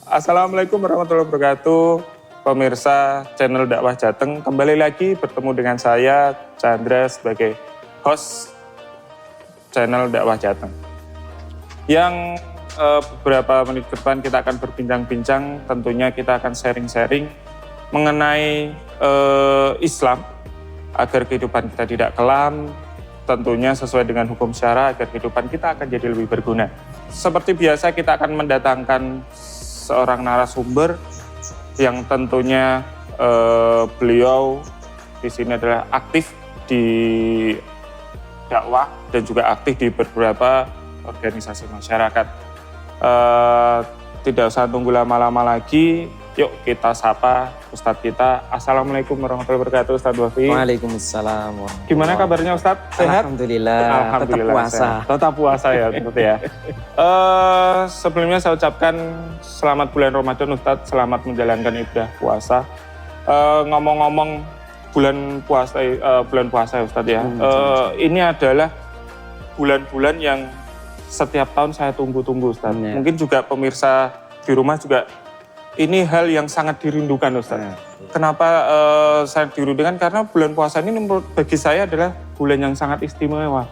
Assalamualaikum warahmatullahi wabarakatuh, pemirsa channel Dakwah Jateng. Kembali lagi bertemu dengan saya, Chandra, sebagai host channel Dakwah Jateng. Yang beberapa menit ke depan kita akan berbincang-bincang, tentunya kita akan sharing-sharing mengenai Islam, agar kehidupan kita tidak kelam, tentunya sesuai dengan hukum syara, agar kehidupan kita akan jadi lebih berguna. Seperti biasa kita akan mendatangkan seorang narasumber yang tentunya beliau di sini adalah aktif di dakwah dan juga aktif di beberapa organisasi masyarakat. Tidak usah tunggu lama-lama lagi, yuk kita sapa Ustadz kita. Assalamualaikum warahmatullahi wabarakatuh, Ustadz Wafi. Waalaikumsalam. Gimana kabarnya Ustadz? Sehat? Alhamdulillah. Tetap puasa. Tetap puasa ya, tentu ya. Sebelumnya saya ucapkan selamat bulan Ramadan Ustadz, selamat menjalankan ibadah puasa. Ngomong-ngomong bulan puasa ya Ustadz ya. Ini adalah bulan-bulan yang setiap tahun saya tunggu-tunggu Ustadz. Mungkin juga pemirsa di rumah juga ini hal yang sangat dirindukan Ustadz. Kenapa saya dirindukan? Karena bulan puasa ini bagi saya adalah bulan yang sangat istimewa.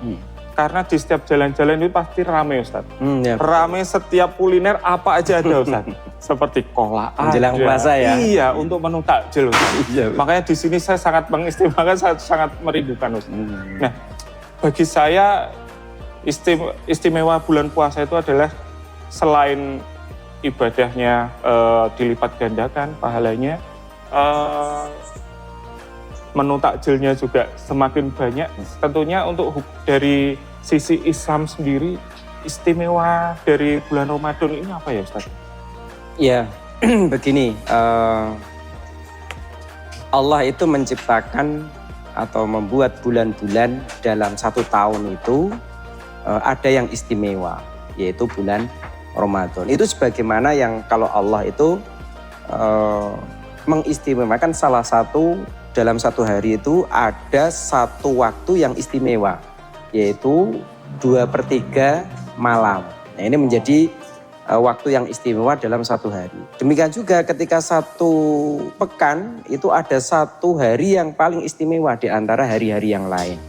Karena di setiap jalan-jalan itu pasti ramai Ustadz. Ramai, setiap kuliner apa aja ada Ustadz. Seperti kolak menjelang puasa ya? Iya, untuk menu takjil Ustadz. Makanya di sini saya sangat mengistimewakan, saya sangat merindukan Ustadz. Nah, bagi saya istimewa bulan puasa itu adalah selain ibadahnya dilipat gandakan pahalanya, menu takjilnya juga semakin banyak. Tentunya untuk dari sisi Islam sendiri, istimewa dari bulan Ramadan ini apa ya Ustaz? Ya, begini, Allah itu menciptakan atau membuat bulan-bulan dalam satu tahun itu ada yang istimewa, yaitu bulan Ramadan. Itu sebagaimana yang kalau Allah itu mengistimewakan salah satu dalam satu hari itu ada satu waktu yang istimewa, yaitu 2/3 malam. Nah, ini menjadi waktu yang istimewa dalam satu hari. Demikian juga ketika satu pekan itu ada satu hari yang paling istimewa di antara hari-hari yang lain,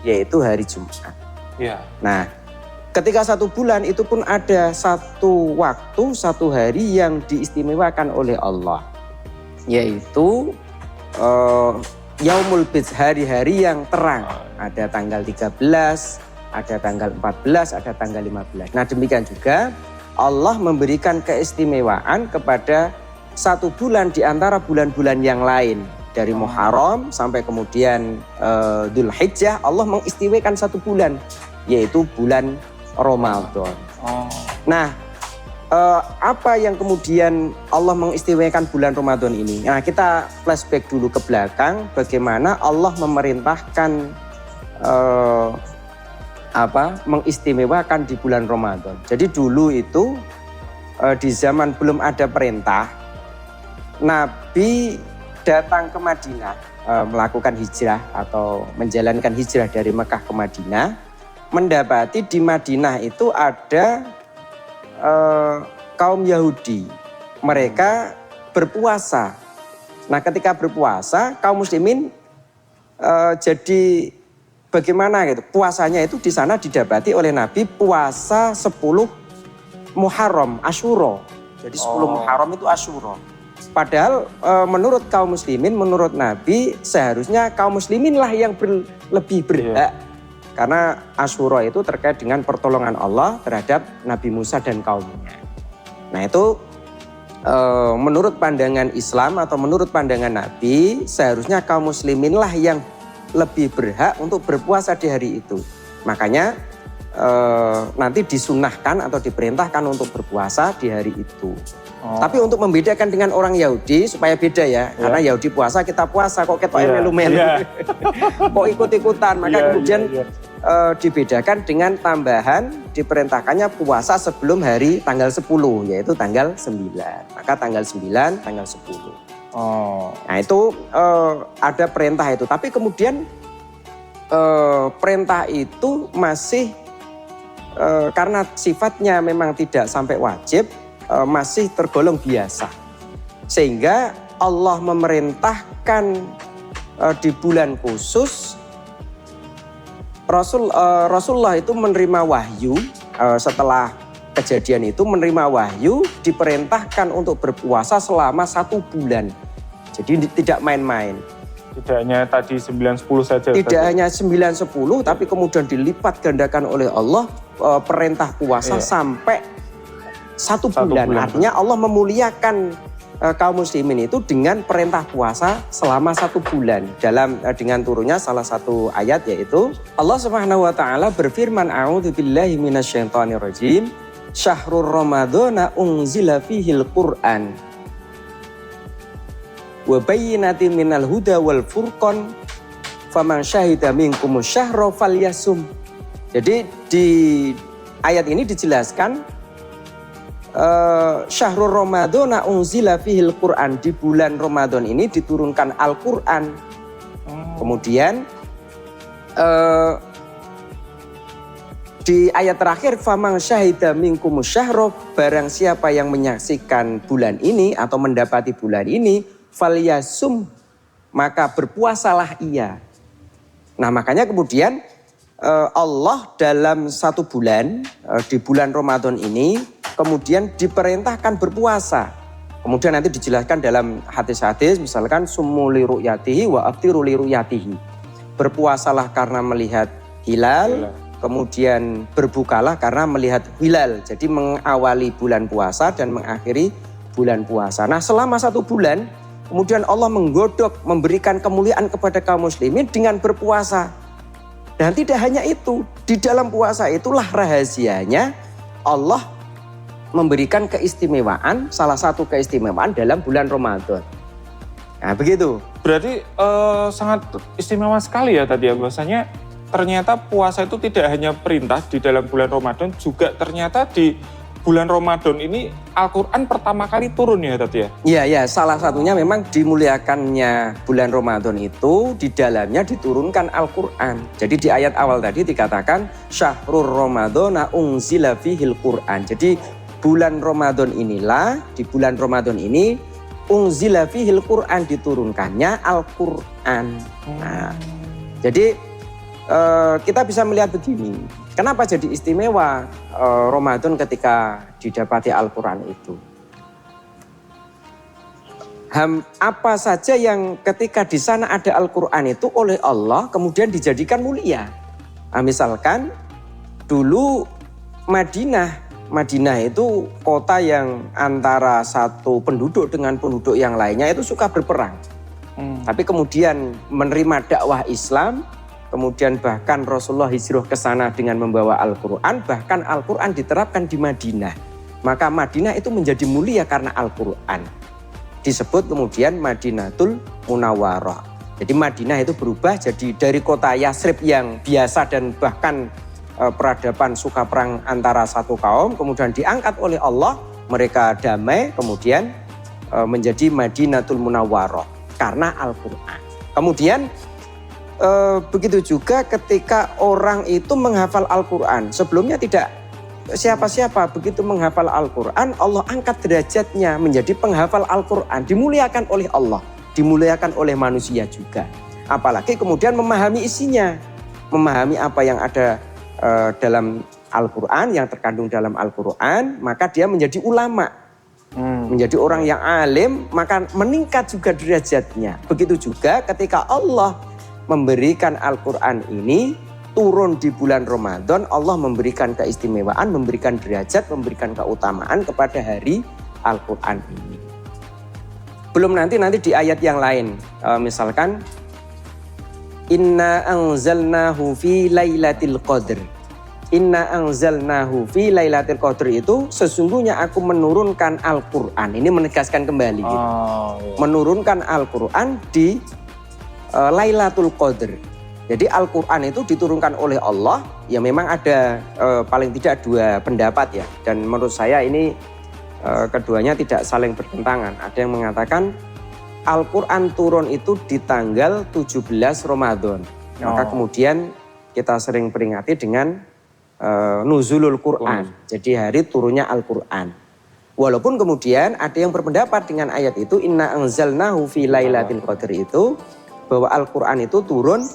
yaitu hari Jumat. Nah, ketika satu bulan itu pun ada satu waktu, satu hari yang diistimewakan oleh Allah, yaitu Yaumul Bid, hari-hari yang terang. Ada tanggal 13, ada tanggal 14, ada tanggal 15. Nah, demikian juga Allah memberikan keistimewaan kepada satu bulan di antara bulan-bulan yang lain. Dari Muharram sampai kemudian Dzulhijjah, Allah mengistimewakan satu bulan, yaitu bulan Ramadan. Nah, apa yang kemudian Allah mengistimewakan bulan Ramadan ini? Nah, kita flashback dulu ke belakang, bagaimana Allah memerintahkan mengistimewakan di bulan Ramadan. Jadi dulu itu di zaman belum ada perintah, Nabi datang ke Madinah, melakukan hijrah atau menjalankan hijrah dari Mekah ke Madinah, mendapati di Madinah itu ada kaum Yahudi. Mereka berpuasa. Nah, ketika berpuasa, kaum muslimin jadi bagaimana gitu? Puasanya itu di sana didapati oleh Nabi puasa 10 Muharram, Asyura. Jadi 10 Muharram itu Asyura. Padahal menurut kaum muslimin, menurut Nabi, seharusnya kaum muslimin lah yang lebih berhak. Karena Asyura itu terkait dengan pertolongan Allah terhadap Nabi Musa dan kaumnya. Nah, itu menurut pandangan Islam atau menurut pandangan Nabi, seharusnya kaum muslimin lah yang lebih berhak untuk berpuasa di hari itu. Makanya nanti disunahkan atau diperintahkan untuk berpuasa di hari itu. Tapi untuk membedakan dengan orang Yahudi supaya beda ya. Karena Yahudi puasa, kita puasa kok ketok melu-melu. Kok ikut-ikutan. Maka kemudian dibedakan dengan tambahan diperintahkannya puasa sebelum hari tanggal 10, yaitu tanggal 9. Maka tanggal 9, tanggal 10. Nah, itu ada perintah itu. Tapi kemudian perintah itu masih karena sifatnya memang tidak sampai wajib, masih tergolong biasa. Sehingga Allah memerintahkan di bulan khusus Rasulullah itu menerima wahyu setelah kejadian itu menerima wahyu diperintahkan untuk berpuasa selama 1 bulan. Jadi tidak main-main. Tidak hanya tadi 9-10 saja. Tidak hanya 9-10 tapi kemudian dilipat gandakan oleh Allah perintah puasa sampai 1 bulan. Artinya Allah memuliakan kaum muslimin itu dengan perintah puasa selama 1 bulan. Dengan turunnya salah satu ayat yaitu Allah Subhanahu wa taala berfirman, a'udzubillahi minasyaitonirrajim, syahrul ramadhana unzila fihil Qur'an wa bayyinatin minal huda wal furqan faman syahida minkumus syahra falyasum. Jadi di ayat ini dijelaskan syahrul ramadhana unzila fihil Qur'an, di bulan Ramadan ini diturunkan Al-Qur'an. Kemudian di ayat terakhir faman syahida minkumus syahra, barang siapa yang menyaksikan bulan ini atau mendapati bulan ini, falyasum, maka berpuasalah ia. Nah, makanya kemudian Allah dalam 1 bulan di bulan Ramadan ini kemudian diperintahkan berpuasa. Kemudian nanti dijelaskan dalam hadis-hadis, misalkan summu li ru'yatihi wa aftiru li ru'yatihi. Berpuasalah karena melihat hilal, kemudian berbukalah karena melihat hilal. Jadi mengawali bulan puasa dan mengakhiri bulan puasa. Nah, selama 1 bulan kemudian Allah menggodok, memberikan kemuliaan kepada kaum muslimin dengan berpuasa. Dan tidak hanya itu, di dalam puasa itulah rahasianya Allah memberikan keistimewaan, salah satu keistimewaan dalam bulan Ramadan. Nah, begitu. Berarti sangat istimewa sekali ya tadi ya, bahwasanya ternyata puasa itu tidak hanya perintah di dalam bulan Ramadan, juga ternyata di bulan Ramadan ini Al-Quran pertama kali turun ya tadi ya? Iya, salah satunya memang dimuliakannya bulan Ramadan itu di dalamnya diturunkan Al-Quran. Jadi di ayat awal tadi dikatakan syahrul ramadhana unzila fihil Qur'an. Jadi bulan Ramadan inilah, di bulan Ramadan ini unzila fihil Qur'an, diturunkannya Al-Quran. Nah, jadi kita bisa melihat begini, kenapa jadi istimewa Ramadan ketika didapati Al-Quran itu. Apa saja yang ketika di sana ada Al-Quran itu oleh Allah kemudian dijadikan mulia. Nah, misalkan dulu Madinah itu kota yang antara satu penduduk dengan penduduk yang lainnya itu suka berperang. Tapi kemudian menerima dakwah Islam, kemudian bahkan Rasulullah hijrah ke sana dengan membawa Al-Quran, bahkan Al-Quran diterapkan di Madinah. Maka Madinah itu menjadi mulia karena Al-Quran. Disebut kemudian Madinatul Munawwarah. Jadi Madinah itu berubah jadi dari kota Yasrib yang biasa dan bahkan peradaban suka perang antara satu kaum, kemudian diangkat oleh Allah, mereka damai, kemudian menjadi Madinatul Munawwarah karena Al-Quran. Kemudian begitu juga ketika orang itu menghafal Al-Quran. Sebelumnya tidak siapa-siapa, begitu menghafal Al-Quran, Allah angkat derajatnya menjadi penghafal Al-Quran. Dimuliakan oleh Allah, dimuliakan oleh manusia juga. Apalagi kemudian memahami isinya, memahami apa yang ada dalam Al-Quran, yang terkandung dalam Al-Quran, maka dia menjadi ulama. Menjadi orang yang alim, maka meningkat juga derajatnya. Begitu juga ketika Allah memberikan Al-Quran ini turun di bulan Ramadan, Allah memberikan keistimewaan, memberikan derajat, memberikan keutamaan kepada hari Al-Quran ini. Belum nanti di ayat yang lain, misalkan Inna anzalnahu fi lailatul qadr. Inna anzalnahu fi lailatul qadr itu sesungguhnya aku menurunkan Al-Quran. Ini menegaskan kembali. Gitu. Menurunkan Al-Quran di Lailatul Qadr. Jadi Al-Quran itu diturunkan oleh Allah, ya memang ada paling tidak 2 pendapat ya. Dan menurut saya ini keduanya tidak saling bertentangan. Ada yang mengatakan Al-Quran turun itu di tanggal 17 Ramadan. Maka kemudian kita sering peringati dengan Nuzulul Quran. Jadi hari turunnya Al-Quran. Walaupun kemudian ada yang berpendapat dengan ayat itu, inna anzalnahu fi lailatul qadar itu, bahwa Al-Quran itu turun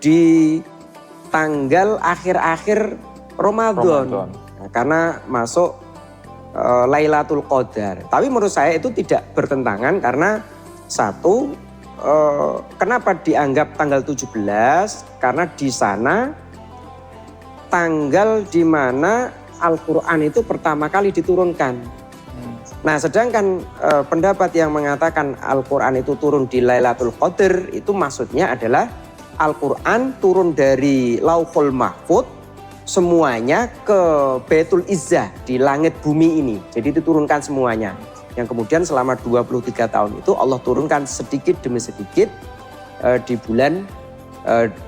di tanggal akhir-akhir Ramadan. Nah, karena masuk Lailatul Qadar. Tapi menurut saya itu tidak bertentangan karena satu, kenapa dianggap tanggal 17? Karena di sana tanggal di mana Al-Quran itu pertama kali diturunkan. Nah, sedangkan pendapat yang mengatakan Al-Quran itu turun di Lailatul Qadar itu maksudnya adalah Al-Quran turun dari Lauhul Mahfud semuanya ke Baitul Izzah di langit bumi ini. Jadi diturunkan semuanya. Yang kemudian selama 23 tahun itu Allah turunkan sedikit demi sedikit di bulan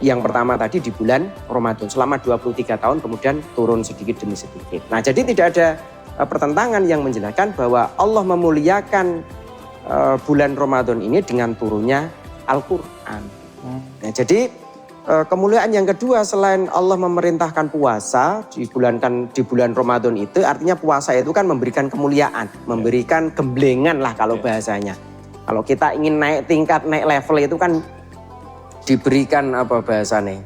yang pertama tadi di bulan Ramadan. Selama 23 tahun kemudian turun sedikit demi sedikit. Nah, jadi tidak ada pertentangan yang menjelaskan bahwa Allah memuliakan bulan Ramadan ini dengan turunnya Al-Quran. Nah, jadi kemuliaan yang kedua selain Allah memerintahkan puasa di bulan Ramadan itu, artinya puasa itu kan memberikan kemuliaan, memberikan gemblengan lah kalau bahasanya. Kalau kita ingin naik tingkat, naik level itu kan diberikan apa bahasanya?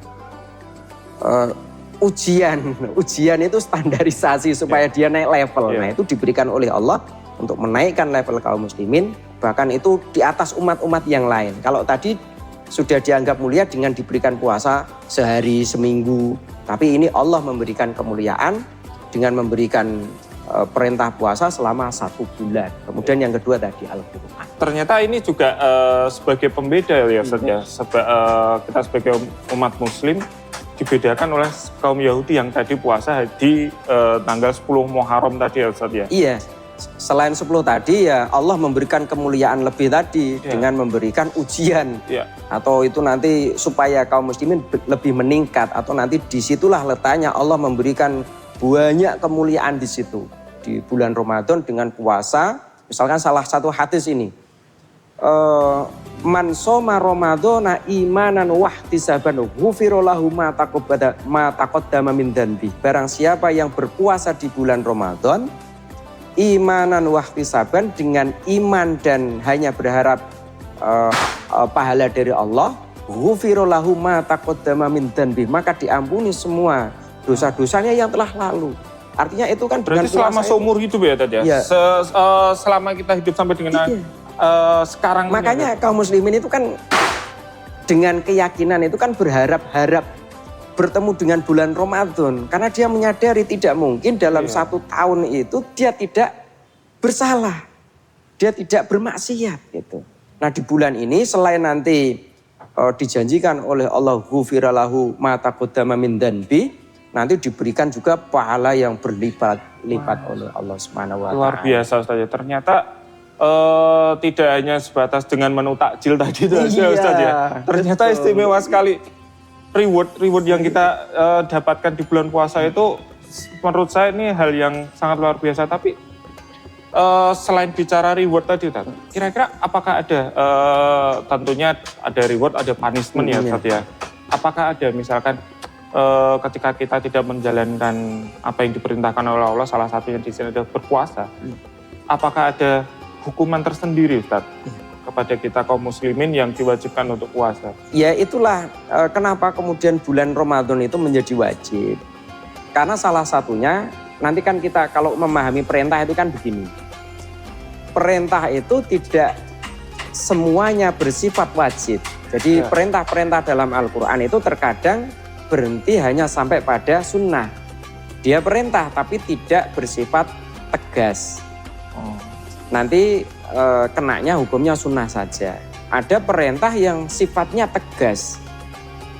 Ujian itu standarisasi supaya dia naik level. Nah, itu diberikan oleh Allah untuk menaikkan level kaum muslimin, bahkan itu di atas umat-umat yang lain. Kalau tadi sudah dianggap mulia dengan diberikan puasa sehari, seminggu, tapi ini Allah memberikan kemuliaan dengan memberikan perintah puasa selama 1 bulan. Kemudian yang kedua tadi Al-Quran. Ternyata ini juga sebagai pembeda ya Ustaz ya. Kita sebagai umat muslim dibedakan oleh kaum Yahudi yang tadi puasa di tanggal 10 Muharram tadi ya Ustaz ya. Iya, selain 10 tadi ya Allah memberikan kemuliaan lebih tadi dengan memberikan ujian. Atau itu nanti supaya kaum muslimin lebih meningkat, atau nanti disitulah letaknya Allah memberikan banyak kemuliaan di situ. Di bulan Ramadan dengan puasa, misalkan salah satu hadis ini. Man soma Ramadhana imanan wahtisaban ghufira lahu ma taqaddama min dzanbi. Barang siapa yang berpuasa di bulan Ramadan imanan wahtisaban, dengan iman dan hanya berharap pahala dari Allah, ghufira lahu ma taqaddama min dzanbi, maka diampuni semua dosa-dosanya yang telah lalu. Artinya itu kan berarti selama seumur hidup ya tadi ya. Selama kita hidup sampai dengan sekarang. Makanya kaum muslimin itu kan dengan keyakinan itu kan berharap-harap bertemu dengan bulan Ramadan. Karena dia menyadari tidak mungkin dalam 1 tahun itu dia tidak bersalah. Dia tidak bermaksiat gitu. Nah, di bulan ini selain nanti dijanjikan oleh Allah ghufira lahu ma taqaddama min dzanbi, nanti diberikan juga pahala yang berlipat-lipat oleh Allah Subhanahu wa taala. Luar biasa Ustaz ya. Ternyata tidak hanya sebatas dengan menu takjil tadi itu aja Ustaz ya. Ternyata istimewa sekali. Reward yang kita dapatkan di bulan puasa itu menurut saya ini hal yang sangat luar biasa. Tapi selain bicara reward tadi, kira-kira apakah ada, tentunya ada reward, ada punishment ya Ustaz ya. Apakah ada misalkan ketika kita tidak menjalankan apa yang diperintahkan oleh Allah, salah satunya di sini adalah berpuasa. Apakah ada hukuman tersendiri Ustaz kepada kita kaum muslimin yang diwajibkan untuk puasa? Ya itulah kenapa kemudian bulan Ramadan itu menjadi wajib. Karena salah satunya, nanti kan kita kalau memahami perintah itu kan begini. Perintah itu tidak semuanya bersifat wajib. Jadi perintah-perintah dalam Al-Quran itu terkadang berhenti hanya sampai pada sunnah. Dia perintah tapi tidak bersifat tegas. Nanti kenanya hukumnya sunnah saja. Ada perintah yang sifatnya tegas,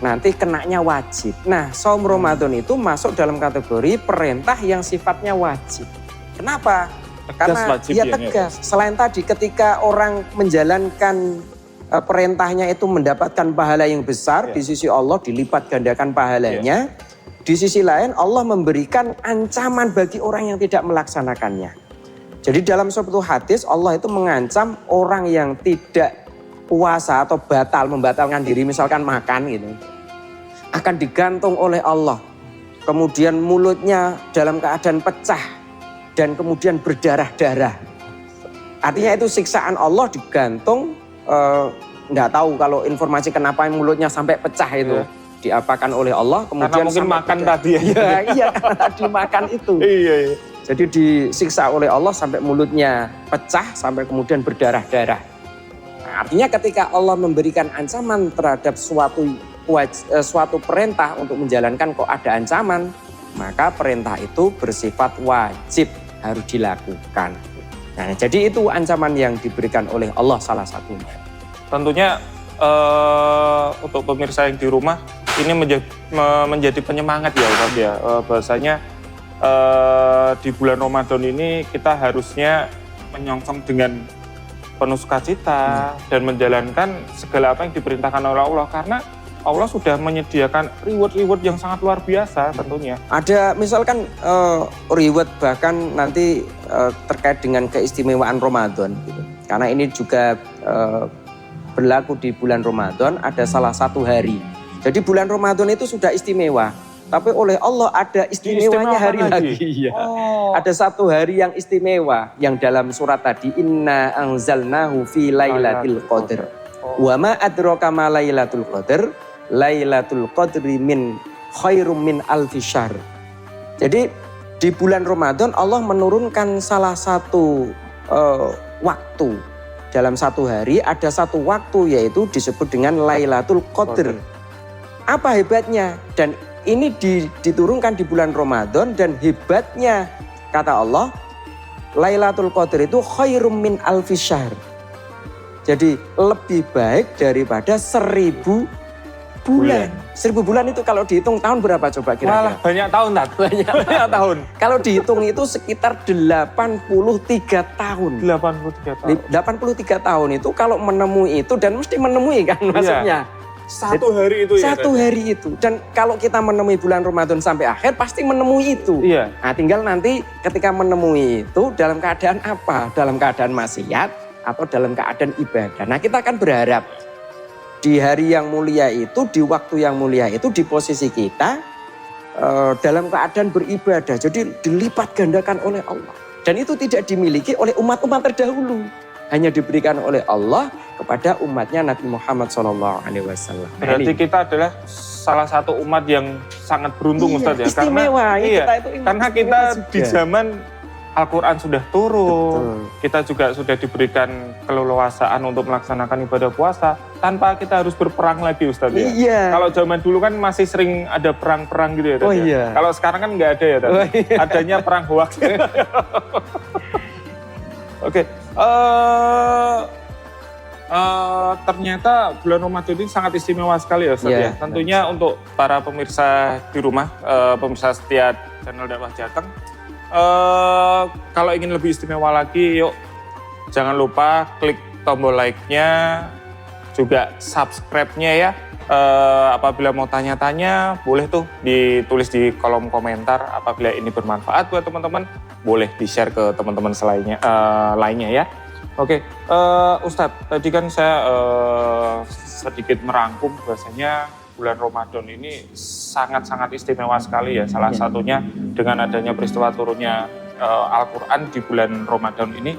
nanti kenanya wajib. Nah, saum Ramadan itu masuk dalam kategori perintah yang sifatnya wajib. Kenapa? Karena dia tegas. Selain tadi ketika orang menjalankan perintahnya itu mendapatkan pahala yang besar di sisi Allah, dilipat gandakan pahalanya. Di sisi lain Allah memberikan ancaman bagi orang yang tidak melaksanakannya. Jadi dalam suatu hadis Allah itu mengancam orang yang tidak puasa atau membatalkan diri, misalkan makan gitu, akan digantung oleh Allah. Kemudian mulutnya dalam keadaan pecah, dan kemudian berdarah-darah. Artinya itu siksaan Allah digantung, nggak tahu kalau informasi kenapa mulutnya sampai pecah itu. Diapakan oleh Allah, kemudian karena mungkin makan tadi ya. Iya, karena tadi makan itu. Iya. Jadi disiksa oleh Allah sampai mulutnya pecah, sampai kemudian berdarah-darah. Nah, artinya ketika Allah memberikan ancaman terhadap suatu perintah untuk menjalankan kok ada ancaman, maka perintah itu bersifat wajib, harus dilakukan. Nah, jadi itu ancaman yang diberikan oleh Allah salah satunya. Tentunya untuk pemirsa yang di rumah, ini menjadi penyemangat ya Ustaz ya. Bahasanya di bulan Ramadan ini kita harusnya menyongsong dengan penuh sukacita dan menjalankan segala apa yang diperintahkan oleh Allah, karena Allah sudah menyediakan reward yang sangat luar biasa tentunya. Ada misalkan reward bahkan nanti terkait dengan keistimewaan Ramadan gitu. Karena ini juga berlaku di bulan Ramadan, ada salah satu hari. Jadi bulan Ramadan itu sudah istimewa. Tapi oleh Allah ada istimewanya hari lagi. Ya. Ada satu hari yang istimewa yang dalam surat tadi, Inna anzalnahu fi lailatul qadr. Wa ma adraka ma lailatul qadr. Lailatul qadri min khairum min alfi syahr. Jadi di bulan Ramadan Allah menurunkan salah satu waktu. Dalam satu hari ada satu waktu, yaitu disebut dengan Lailatul Qadr. Apa hebatnya? Dan ini diturunkan di bulan Ramadan, dan hebatnya kata Allah, Lailatul Qadr itu khairum min alfi syahr. Jadi lebih baik daripada 1000 bulan. 1000 bulan itu kalau dihitung tahun berapa coba kira-kira? Malah banyak tahun, Tat. Banyak tahun. Kalau dihitung itu sekitar 83 tahun. 83 tahun. 83 tahun itu kalau menemui itu, dan mesti menemui kan maksudnya. Satu hari itu ya. Satu hari itu. Dan kalau kita menemui bulan Ramadan sampai akhir pasti menemui itu. Iya. Nah, tinggal nanti ketika menemui itu dalam keadaan apa? Dalam keadaan maksiat atau dalam keadaan ibadah. Nah, kita akan berharap di hari yang mulia itu, di waktu yang mulia itu, di posisi kita dalam keadaan beribadah. Jadi dilipat gandakan oleh Allah. Dan itu tidak dimiliki oleh umat-umat terdahulu. Hanya diberikan oleh Allah kepada umatnya Nabi Muhammad SAW. Berarti kita adalah salah satu umat yang sangat beruntung, Ustaz ya. Istimewa. Karena kita di zaman Al-Quran sudah turun, betul. Kita juga sudah diberikan keleluasaan untuk melaksanakan ibadah puasa tanpa kita harus berperang lagi, Ustaz ya. Iya. Kalau zaman dulu kan masih sering ada perang-perang gitu ya, Ustaz, iya. Kalau sekarang kan nggak ada ya, Ustaz. Iya. Adanya perang hoax. Oke. Ternyata bulan Ramadan ini sangat istimewa sekali ya, Ustaz ya. Tentunya untuk para pemirsa di rumah, pemirsa setia channel Dakwah Jateng, kalau ingin lebih istimewa lagi, yuk jangan lupa klik tombol like-nya, juga subscribe-nya ya. Apabila mau tanya-tanya, boleh tuh ditulis di kolom komentar. Apabila ini bermanfaat buat teman-teman, boleh di-share ke teman-teman lainnya ya. Oke, Ustadz, tadi kan saya sedikit merangkum bahwasanya bulan Ramadan ini sangat-sangat istimewa sekali ya. Salah satunya dengan adanya peristiwa turunnya Al-Quran di bulan Ramadan ini,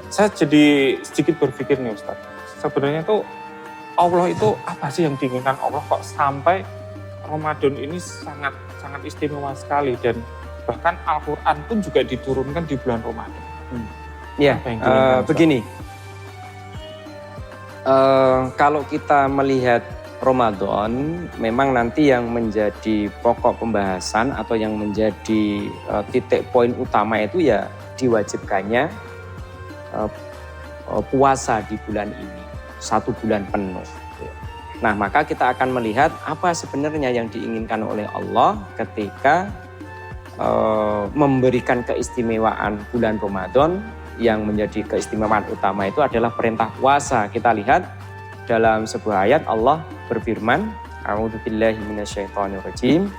saya jadi sedikit berpikir nih Ustadz, sebenarnya tuh Allah itu apa sih yang diinginkan Allah kok sampai Ramadan ini sangat istimewa sekali, dan bahkan Al-Quran pun juga diturunkan di bulan Ramadan. Ya, begini, kalau kita melihat Ramadan, memang nanti yang menjadi pokok pembahasan atau yang menjadi titik poin utama itu ya diwajibkannya puasa di bulan ini, 1 bulan penuh. Nah, maka kita akan melihat apa sebenarnya yang diinginkan oleh Allah ketika memberikan keistimewaan bulan Ramadan. Yang menjadi keistimewaan utama itu adalah perintah puasa. Kita lihat dalam sebuah ayat Allah berfirman, A'udzubillahi minasyaitonirrajim.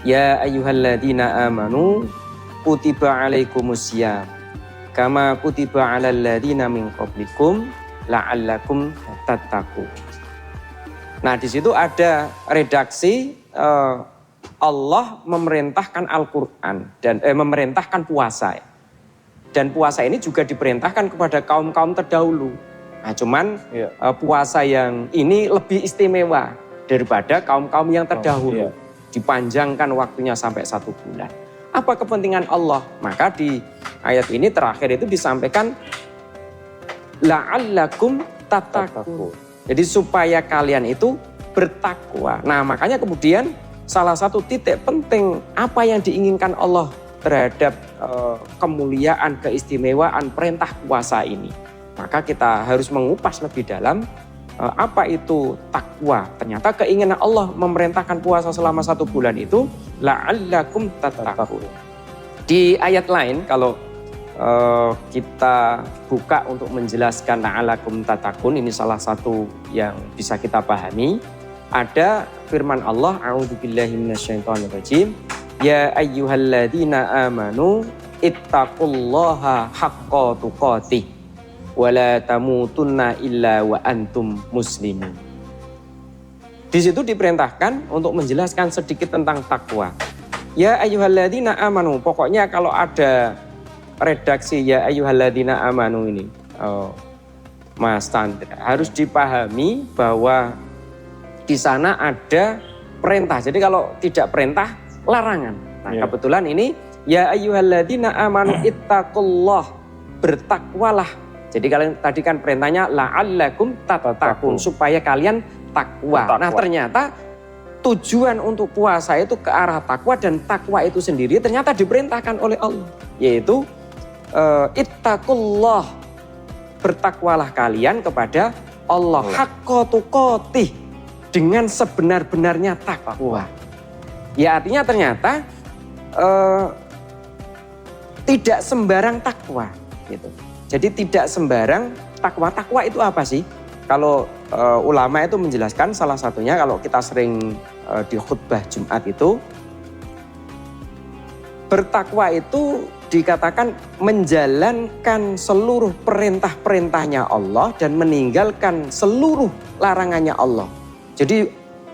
Ya ayyuhalladzina amanu kutiba alaikumusiyam kama kutiba alal ladzina min qablikum la'allakum tattaqun. Nah, di situ ada redaksi Allah memerintahkan Al-Quran dan memerintahkan puasa. Dan puasa ini juga diperintahkan kepada kaum-kaum terdahulu. Nah, cuman puasa yang ini lebih istimewa daripada kaum-kaum yang terdahulu. Dipanjangkan waktunya sampai 1 bulan. Apa kepentingan Allah? Maka di ayat ini terakhir itu disampaikan la'allakum tattaqun. Jadi supaya kalian itu bertakwa. Nah, makanya kemudian salah satu titik penting apa yang diinginkan Allah terhadap kemuliaan, keistimewaan perintah puasa ini. Maka kita harus mengupas lebih dalam apa itu takwa. Ternyata keinginan Allah memerintahkan puasa selama 1 bulan itu la'allakum tattaqun. Di ayat lain kalau kita buka untuk menjelaskan la'allakum tattaqun, ini salah satu yang bisa kita pahami. Ada firman Allah, a'udzubillahi minasyaitonirrajim, ya ayyuhalladzina amanu ittaqullaha haqqa tuqatih wa la tamutunna illa wa antum muslimun. Di situ diperintahkan untuk menjelaskan sedikit tentang takwa. Ya ayyuhalladzina amanu, pokoknya kalau ada redaksi ya ayyuhalladzina amanu ini, Mas Chandra, harus dipahami bahwa di sana ada perintah. Jadi kalau tidak perintah, larangan. Nah, kebetulan ini ya ayyuhalladzina amanu ittaqullah, bertakwalah. Jadi kalian tadi kan perintahnya la'allakum tattaqun, supaya kalian takwa. Nah, ternyata tujuan untuk puasa itu ke arah takwa, dan takwa itu sendiri ternyata diperintahkan oleh Allah, yaitu ittaqullah, bertakwalah kalian kepada Allah haqqa tuqatih, dengan sebenar-benarnya takwa. Ya artinya ternyata tidak sembarang takwa gitu. Jadi tidak sembarang takwa. Takwa itu apa sih? Kalau ulama itu menjelaskan salah satunya, kalau kita sering di khutbah Jumat itu, bertakwa itu dikatakan menjalankan seluruh perintah-perintahnya Allah dan meninggalkan seluruh larangannya Allah. Jadi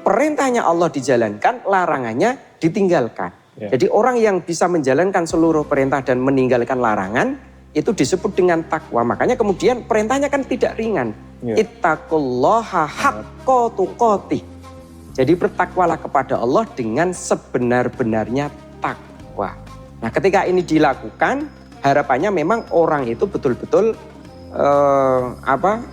perintahnya Allah dijalankan, larangannya ditinggalkan. Jadi orang yang bisa menjalankan seluruh perintah dan meninggalkan larangan itu disebut dengan takwa. Makanya kemudian perintahnya kan tidak ringan. Ittaqullaha haqqa tuqatih. Jadi bertakwalah kepada Allah dengan sebenar-benarnya takwa. Nah, ketika ini dilakukan, harapannya memang orang itu betul-betul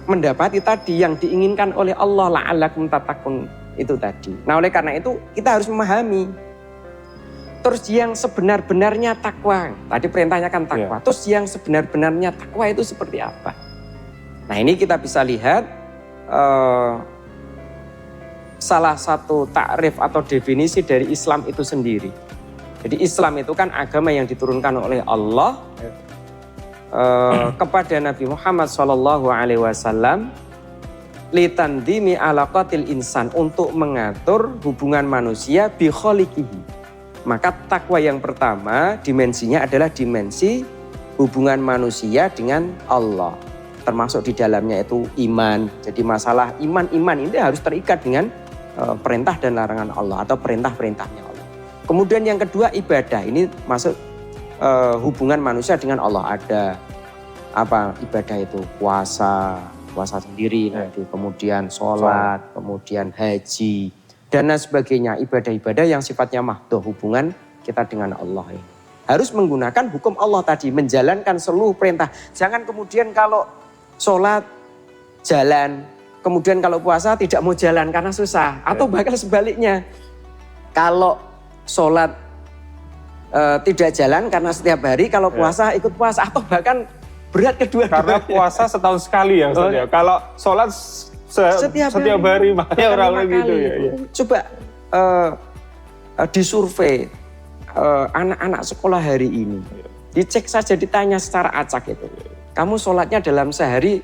mendapati tadi yang diinginkan oleh Allah, la'allakum tattaqun itu tadi. Nah, oleh karena itu kita harus memahami. Terus yang sebenar-benarnya takwa, tadi perintahnya kan takwa. Terus yang sebenar-benarnya takwa itu seperti apa? Nah, ini kita bisa lihat salah satu takrif atau definisi dari Islam itu sendiri. Jadi Islam itu kan agama yang diturunkan oleh Allah kepada Nabi Muhammad SAW litandimi alaqatil insan, untuk mengatur hubungan manusia bi khaliqihi. Maka takwa yang pertama dimensinya adalah dimensi hubungan manusia dengan Allah. Termasuk di dalamnya itu iman. Jadi masalah iman ini harus terikat dengan perintah dan larangan Allah atau perintah-perintahnya Allah. Kemudian yang kedua ibadah. Ini masuk hubungan manusia dengan Allah. Ada ibadah itu puasa sendiri, nanti kemudian sholat, kemudian haji, dan lain sebagainya. Ibadah-ibadah yang sifatnya mahdoh, hubungan kita dengan Allah ini. Harus menggunakan hukum Allah tadi, menjalankan seluruh perintah. Jangan kemudian kalau sholat jalan, kemudian kalau puasa tidak mau jalan karena susah. Atau bahkan sebaliknya, kalau sholat tidak jalan karena setiap hari, kalau puasa ikut puasa. Atau bahkan berat kedua-duanya. Karena puasa setahun sekali ya Ustaz ya. Kalau sholat setiap hari makanya orang gitu ya. Coba disurvei anak-anak sekolah hari ini. Dicek saja, ditanya secara acak itu. Kamu sholatnya dalam sehari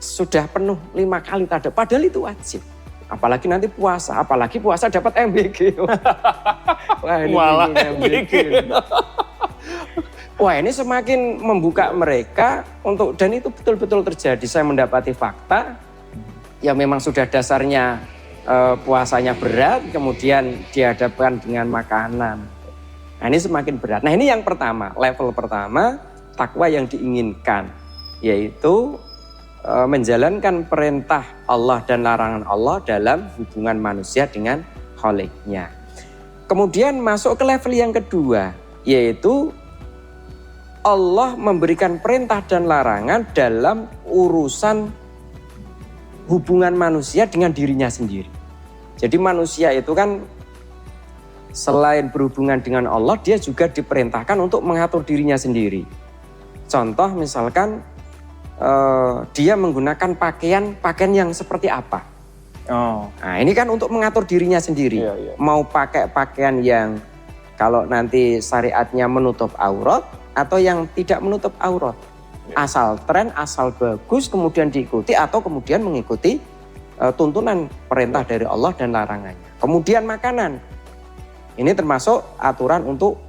sudah penuh 5 kali tadi. Padahal itu wajib. Apalagi nanti puasa. Apalagi puasa dapat MBG. Wah, ini malah MBG. Wah, ini semakin membuka mereka untuk, dan itu betul-betul terjadi. Saya mendapati fakta yang memang sudah dasarnya puasanya berat, kemudian dihadapkan dengan makanan. Nah ini semakin berat. Nah ini yang pertama, level pertama takwa yang diinginkan, yaitu menjalankan perintah Allah dan larangan Allah dalam hubungan manusia dengan Khalik-nya. Kemudian masuk ke level yang kedua, yaitu Allah memberikan perintah dan larangan dalam urusan hubungan manusia dengan dirinya sendiri. Jadi manusia itu kan selain berhubungan dengan Allah, dia juga diperintahkan untuk mengatur dirinya sendiri. Contoh misalkan dia menggunakan pakaian yang seperti apa. Nah ini kan untuk mengatur dirinya sendiri. Mau pakai pakaian yang kalau nanti syariatnya menutup aurat, atau yang tidak menutup aurat. Asal tren, asal bagus, kemudian diikuti atau kemudian mengikuti tuntunan perintah dari Allah dan larangannya. Kemudian makanan. Ini termasuk aturan untuk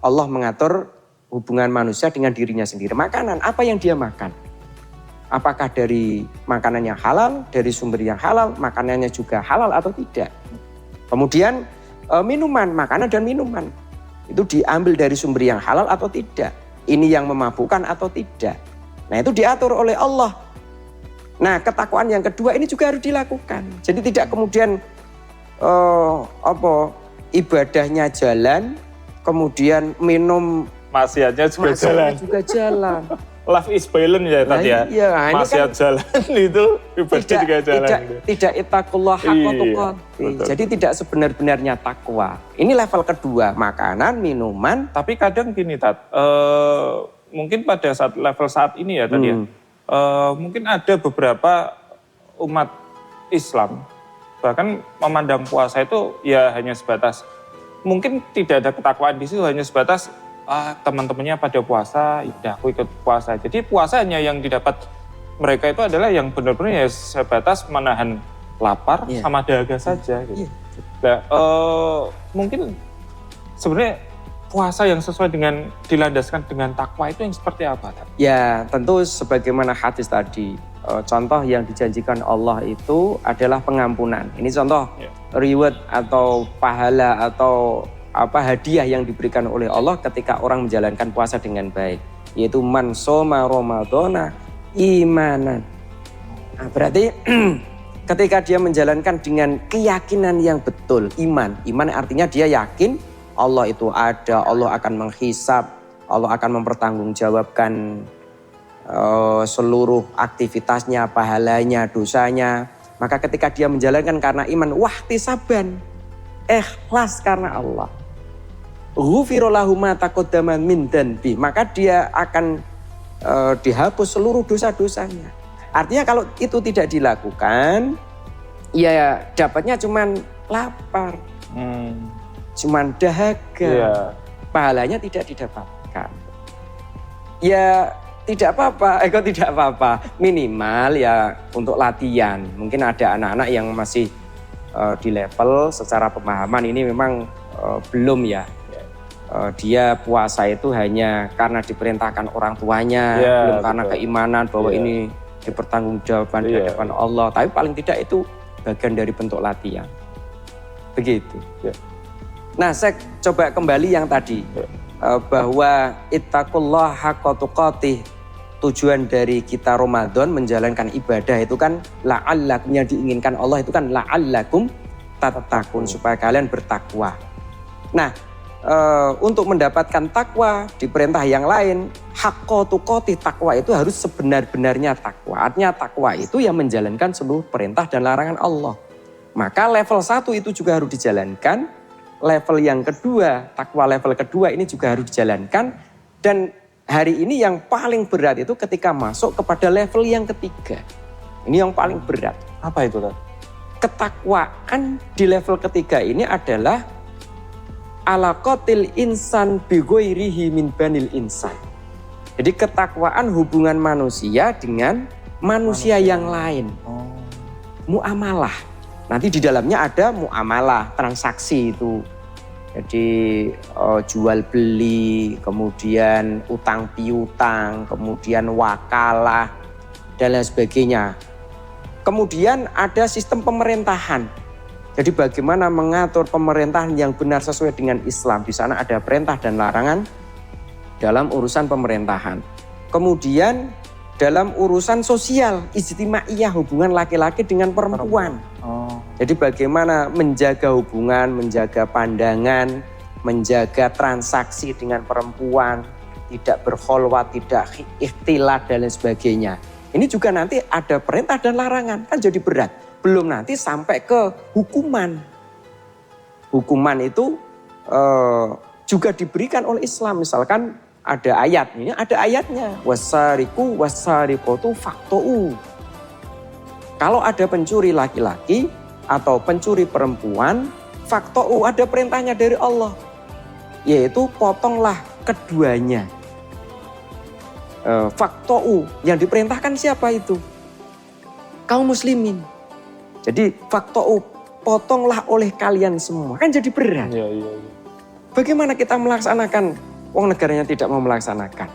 Allah mengatur hubungan manusia dengan dirinya sendiri. Makanan, apa yang dia makan? Apakah dari makanan yang halal, dari sumber yang halal, makanannya juga halal atau tidak? Kemudian minuman, makanan dan minuman. Itu diambil dari sumber yang halal atau tidak. Ini yang memabukkan atau tidak. Nah itu diatur oleh Allah. Nah ketakwaan yang kedua ini juga harus dilakukan. Jadi tidak kemudian ibadahnya jalan, kemudian minum maksiatnya juga jalan. Life is balance ya tadi ya. Iya, maksiat kan jalan itu ibadah juga jalan. Tidak ittaqullah haqqa tuqatih. Jadi tidak sebenar-benarnya takwa. Ini level kedua, makanan, minuman. Tapi kadang gini Tat, mungkin pada level saat ini ya tadi ya, mungkin ada beberapa umat Islam bahkan memandang puasa itu ya hanya sebatas, mungkin tidak ada ketakwaan di situ, hanya sebatas teman-temannya pada puasa, ya aku ikut puasa. Jadi puasa hanya yang didapat mereka itu adalah yang benar-benar ya sebatas menahan lapar sama dahaga saja. Gitu. Nah, mungkin sebenarnya puasa yang sesuai dengan dilandaskan dengan takwa itu yang seperti apa? Ya tentu sebagaimana hadis tadi, contoh yang dijanjikan Allah itu adalah pengampunan. Ini contoh reward atau pahala atau hadiah yang diberikan oleh Allah ketika orang menjalankan puasa dengan baik, yaitu man shoma ramadhana imanan. Nah, berarti ketika dia menjalankan dengan keyakinan yang betul, iman artinya dia yakin Allah itu ada, Allah akan menghisab, Allah akan mempertanggungjawabkan seluruh aktivitasnya, pahalanya, dosanya. Maka ketika dia menjalankan karena iman, wahtisaban, ikhlas karena Allah, ghufira lahu ma taqaddama min dzanbi, maka dia akan dihapus seluruh dosa-dosanya. Artinya kalau itu tidak dilakukan, ya dapatnya cuman lapar, cuman dahaga, pahalanya tidak didapatkan. Ya tidak apa-apa, minimal ya untuk latihan. Mungkin ada anak-anak yang masih di level secara pemahaman ini memang belum ya. Dia puasa itu hanya karena diperintahkan orang tuanya, belum karena keimanan bahwa ini dipertanggungjawabkan di hadapan Allah. Tapi paling tidak itu bagian dari bentuk latihan. Begitu. Nah, saya coba kembali yang tadi bahwa ittaqullah haqqa tuqatih. Tujuan dari kita Ramadan menjalankan ibadah itu kan la'allakum, yang diinginkan Allah itu kan la'allakum tattaqun, supaya kalian bertakwa. Nah, untuk mendapatkan takwa di perintah yang lain, haqqa tuqatih, takwa itu harus sebenar-benarnya takwa. Artinya takwa itu yang menjalankan seluruh perintah dan larangan Allah. Maka level 1 itu juga harus dijalankan. Level yang kedua, takwa level kedua ini juga harus dijalankan. Dan hari ini yang paling berat itu ketika masuk kepada level yang ketiga. Ini yang paling berat. Apa itu, Tad? Ketakwaan di level ketiga ini adalah alaqatil insan bi ghairihi min banil insan. Jadi ketakwaan hubungan manusia dengan manusia yang lain. Muamalah. Nanti di dalamnya ada muamalah, transaksi itu. Jadi jual beli, kemudian utang piutang, kemudian wakalah, dan lain sebagainya. Kemudian ada sistem pemerintahan. Jadi bagaimana mengatur pemerintahan yang benar sesuai dengan Islam. Di sana ada perintah dan larangan dalam urusan pemerintahan. Kemudian dalam urusan sosial, ijtimaiyah, hubungan laki-laki dengan perempuan. Jadi bagaimana menjaga hubungan, menjaga pandangan, menjaga transaksi dengan perempuan, tidak berkholwat, tidak ikhtilat dan lain sebagainya. Ini juga nanti ada perintah dan larangan, kan jadi berat. Belum nanti sampai ke hukuman. Hukuman itu juga diberikan oleh Islam. Misalkan ada ayatnya, ada ayatnya. Wasariku wasariqatu faqta'u. Kalau ada pencuri laki-laki atau pencuri perempuan, faqta'u, ada perintahnya dari Allah. Yaitu potonglah keduanya. Faqta'u, yang diperintahkan siapa itu? Kaum muslimin. Jadi faqta'u, potonglah oleh kalian semua. Kan jadi berat. Iya. Bagaimana kita melaksanakan? Wong negaranya tidak mau melaksanakan.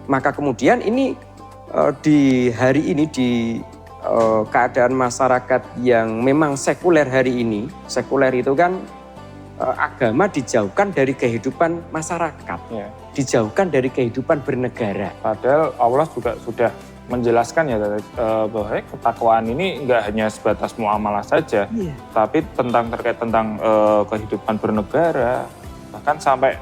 Maka kemudian ini di hari ini di keadaan masyarakat yang memang sekuler hari ini, sekuler itu kan agama dijauhkan dari kehidupan masyarakat, dijauhkan dari kehidupan bernegara. Padahal Allah juga sudah menjelaskan ya bahwa ketakwaan ini enggak hanya sebatas muamalah saja, tapi terkait tentang kehidupan bernegara, bahkan sampai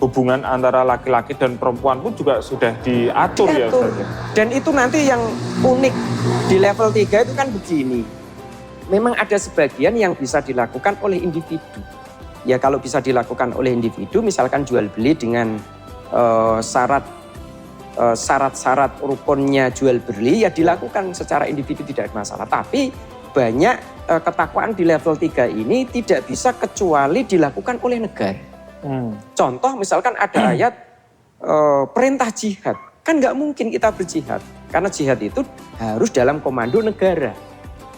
hubungan antara laki-laki dan perempuan pun juga sudah diatur ya Ustaz. Dan itu nanti yang unik di level 3 itu kan begini. Memang ada sebagian yang bisa dilakukan oleh individu. Ya kalau bisa dilakukan oleh individu, misalkan jual beli dengan syarat-syarat rukunnya jual beli, ya dilakukan secara individu, tidak ada masalah. Tapi banyak ketakwaan di level 3 ini tidak bisa kecuali dilakukan oleh negara. Contoh misalkan ada ayat perintah jihad. Kan nggak mungkin kita berjihad. Karena jihad itu harus dalam komando negara.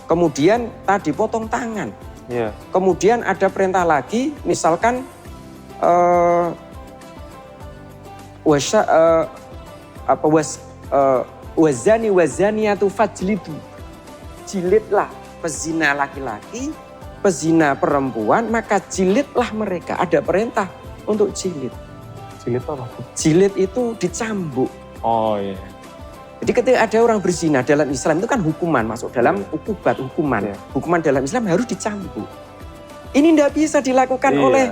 Kemudian tadi potong tangan. Kemudian ada perintah lagi misalkan wazani wazaniyatu fajlidu. Jilidlah pezina laki-laki, pezina perempuan, maka jilidlah mereka. Ada perintah untuk jilid. Jilid apa? Jilid itu dicambuk. Oh iya. Jadi ketika ada orang berzina dalam Islam itu kan hukuman, masuk dalam hukuman. Hukuman dalam Islam harus dicambuk. Ini tidak bisa dilakukan oleh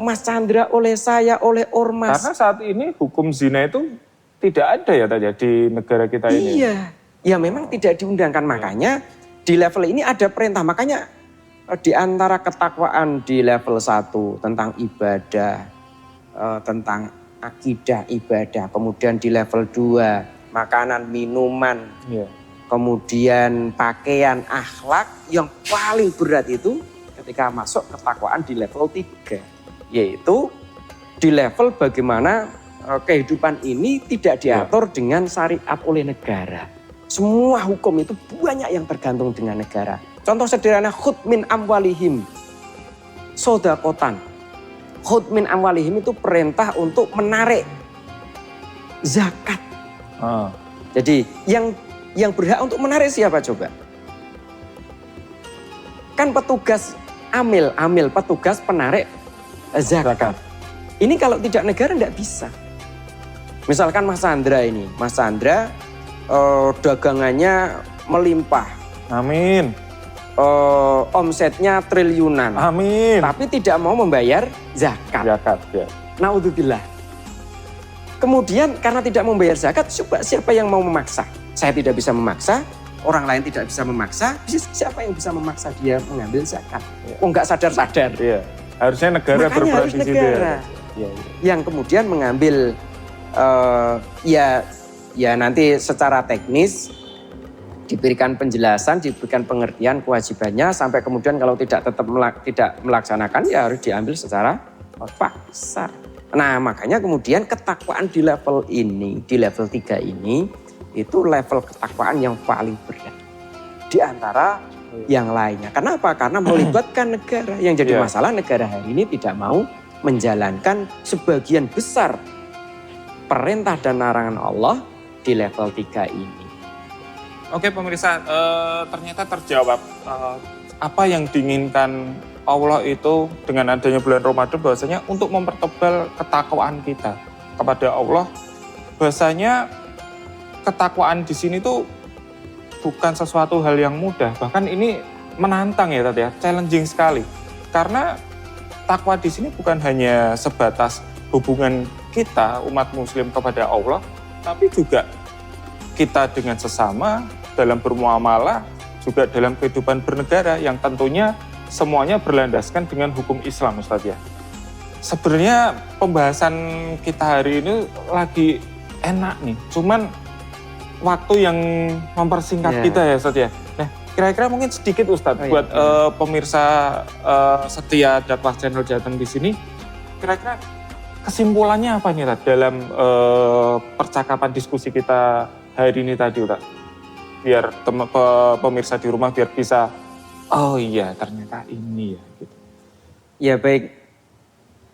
Mas Chandra, oleh saya, oleh ormas. Karena saat ini hukum zina itu tidak ada ya Tanya, di negara kita ini. Iya, ya memang tidak diundangkan. Makanya di level ini ada perintah. Makanya di antara ketakwaan di level 1 tentang ibadah, tentang akidah ibadah, kemudian di level 2 makanan, minuman, kemudian pakaian, akhlak, yang paling berat itu ketika masuk ketakwaan di level 3, yaitu di level bagaimana kehidupan ini tidak diatur dengan syariat oleh negara. Semua hukum itu banyak yang tergantung dengan negara. Contoh sederhana, khud min amwalihim sodakotan. Khud min amwalihim itu perintah untuk menarik zakat. Jadi yang berhak untuk menarik siapa coba? Kan petugas amil petugas penarik zakat. Ini kalau tidak negara tidak bisa. Misalkan Mas Chandra ini, Mas Chandra dagangannya melimpah. Amin. Omsetnya triliunan. Amin. Tapi tidak mau membayar zakat. Naudzubillah. Kemudian karena tidak membayar zakat, siapa yang mau memaksa? Saya tidak bisa memaksa, orang lain tidak bisa memaksa. Siapa yang bisa memaksa dia mengambil zakat? Oh, nggak sadar-sadar. Harusnya negara berperan di situ ya. Yang kemudian mengambil ya nanti secara teknis diberikan penjelasan, diberikan pengertian kewajibannya, sampai kemudian kalau tidak melaksanakan ya harus diambil secara paksa. Nah makanya kemudian ketakwaan di level ini, di level 3 ini, itu level ketakwaan yang paling berat di antara yang lainnya. Kenapa? Karena melibatkan negara. Yang jadi masalah negara hari ini tidak mau menjalankan sebagian besar perintah dan larangan Allah di level 3 ini. Oke pemirsa, ternyata terjawab apa yang diinginkan Allah itu dengan adanya bulan Ramadan, bahwasanya untuk mempertebal ketakwaan kita kepada Allah. Bahwasanya ketakwaan di sini tuh bukan sesuatu hal yang mudah, bahkan ini menantang ya tadi ya, challenging sekali. Karena takwa di sini bukan hanya sebatas hubungan kita umat muslim kepada Allah, tapi juga kita dengan sesama dalam bermuamalah, juga dalam kehidupan bernegara yang tentunya semuanya berlandaskan dengan hukum Islam, Ustaz ya. Sebenarnya pembahasan kita hari ini lagi enak nih, cuman waktu yang mempersingkat kita ya Ustaz ya. Nah, kira-kira mungkin sedikit Ustaz buat pemirsa setia dakwah channel Jateng di sini, kira-kira kesimpulannya apa nih Ustaz dalam percakapan diskusi kita hari ini tadi Ustaz? Biar pemirsa di rumah biar bisa, oh iya ternyata ini ya. Gitu. Ya baik,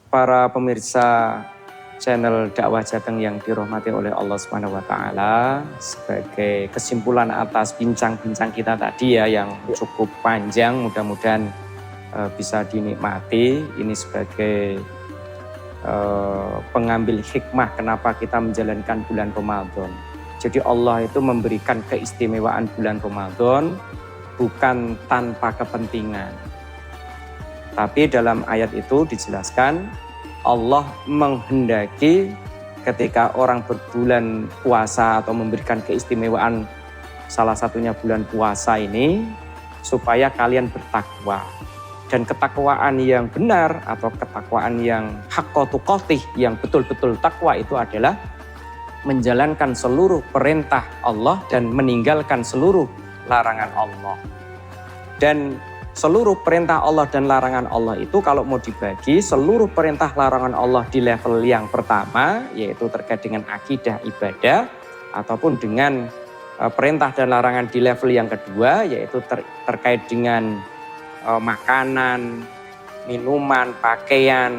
para pemirsa channel dakwah Jateng yang dirahmati oleh Allah Subhanahu wa taala, sebagai kesimpulan atas bincang-bincang kita tadi ya yang cukup panjang, mudah-mudahan bisa dinikmati. Ini sebagai pengambil hikmah kenapa kita menjalankan bulan Ramadan. Jadi Allah itu memberikan keistimewaan bulan Ramadan bukan tanpa kepentingan. Tapi dalam ayat itu dijelaskan Allah menghendaki ketika orang berbulan puasa atau memberikan keistimewaan salah satunya bulan puasa ini supaya kalian bertakwa. Dan ketakwaan yang benar atau ketakwaan yang haqqa tuqatih, yang betul-betul takwa itu adalah menjalankan seluruh perintah Allah dan meninggalkan seluruh larangan Allah. Dan seluruh perintah Allah dan larangan Allah itu kalau mau dibagi, seluruh perintah larangan Allah di level yang pertama, yaitu terkait dengan akidah ibadah, ataupun dengan perintah dan larangan di level yang kedua, yaitu terkait dengan makanan, minuman, pakaian,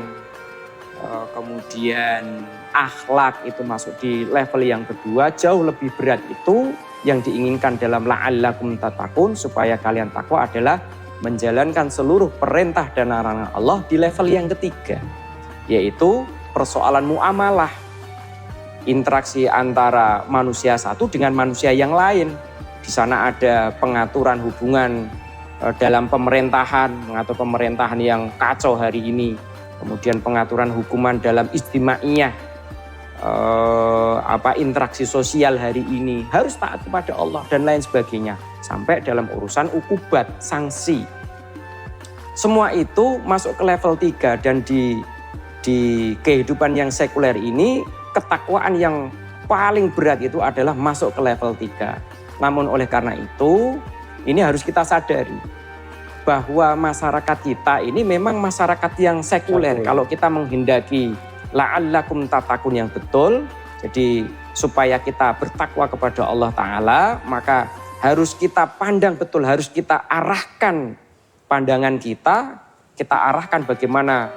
kemudian akhlak, itu masuk di level yang kedua. Jauh lebih berat itu yang diinginkan dalam la'allakum tattaqun, supaya kalian takwa, adalah menjalankan seluruh perintah dan larangan Allah di level yang ketiga, yaitu persoalan muamalah, interaksi antara manusia satu dengan manusia yang lain. Di sana ada pengaturan hubungan dalam pemerintahan, mengatur pemerintahan yang kacau hari ini, kemudian pengaturan hukuman dalam istimaiyah, interaksi sosial hari ini, harus taat kepada Allah dan lain sebagainya, sampai dalam urusan ukubat, sanksi. Semua itu masuk ke level 3, dan di kehidupan yang sekuler ini ketakwaan yang paling berat itu adalah masuk ke level 3. Namun oleh karena itu ini harus kita sadari bahwa masyarakat kita ini memang masyarakat yang sekuler. Kalau kita menghendaki la'allakum tattaqun yang betul, jadi supaya kita bertakwa kepada Allah Ta'ala, maka harus kita pandang betul, harus kita arahkan pandangan kita arahkan bagaimana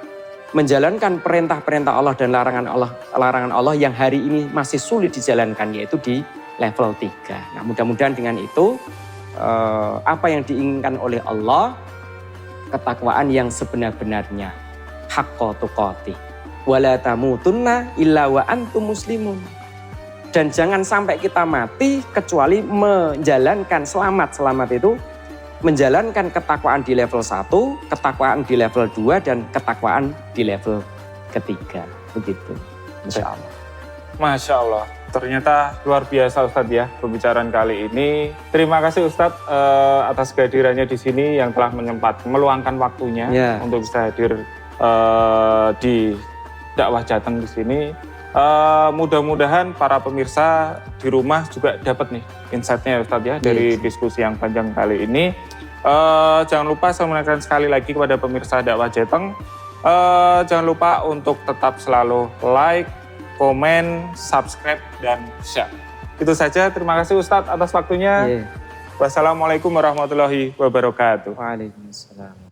menjalankan perintah-perintah Allah dan larangan Allah yang hari ini masih sulit dijalankan, yaitu di level 3. Nah, mudah-mudahan dengan itu apa yang diinginkan oleh Allah, ketakwaan yang sebenar-benarnya, haqqa tuqatih, wala tamutunna illa wa antum muslimun. Dan jangan sampai kita mati kecuali menjalankan selamat itu, menjalankan ketakwaan di level 1, ketakwaan di level 2, dan ketakwaan di level ketiga. Begitu, insya Allah. Masya Allah, ternyata luar biasa Ustadz ya pembicaraan kali ini. Terima kasih Ustadz atas kehadirannya di sini, yang telah meluangkan waktunya untuk bisa hadir di dakwah Jateng di sini. Mudah-mudahan para pemirsa di rumah juga dapat nih insight-nya Ustadz ya dari diskusi yang panjang kali ini. Jangan lupa saya mengingatkan sekali lagi kepada pemirsa dakwah Jateng, jangan lupa untuk tetap selalu like, komen, subscribe, dan share. Itu saja, terima kasih Ustadz atas waktunya. Wassalamualaikum warahmatullahi wabarakatuh. Waalaikumsalam.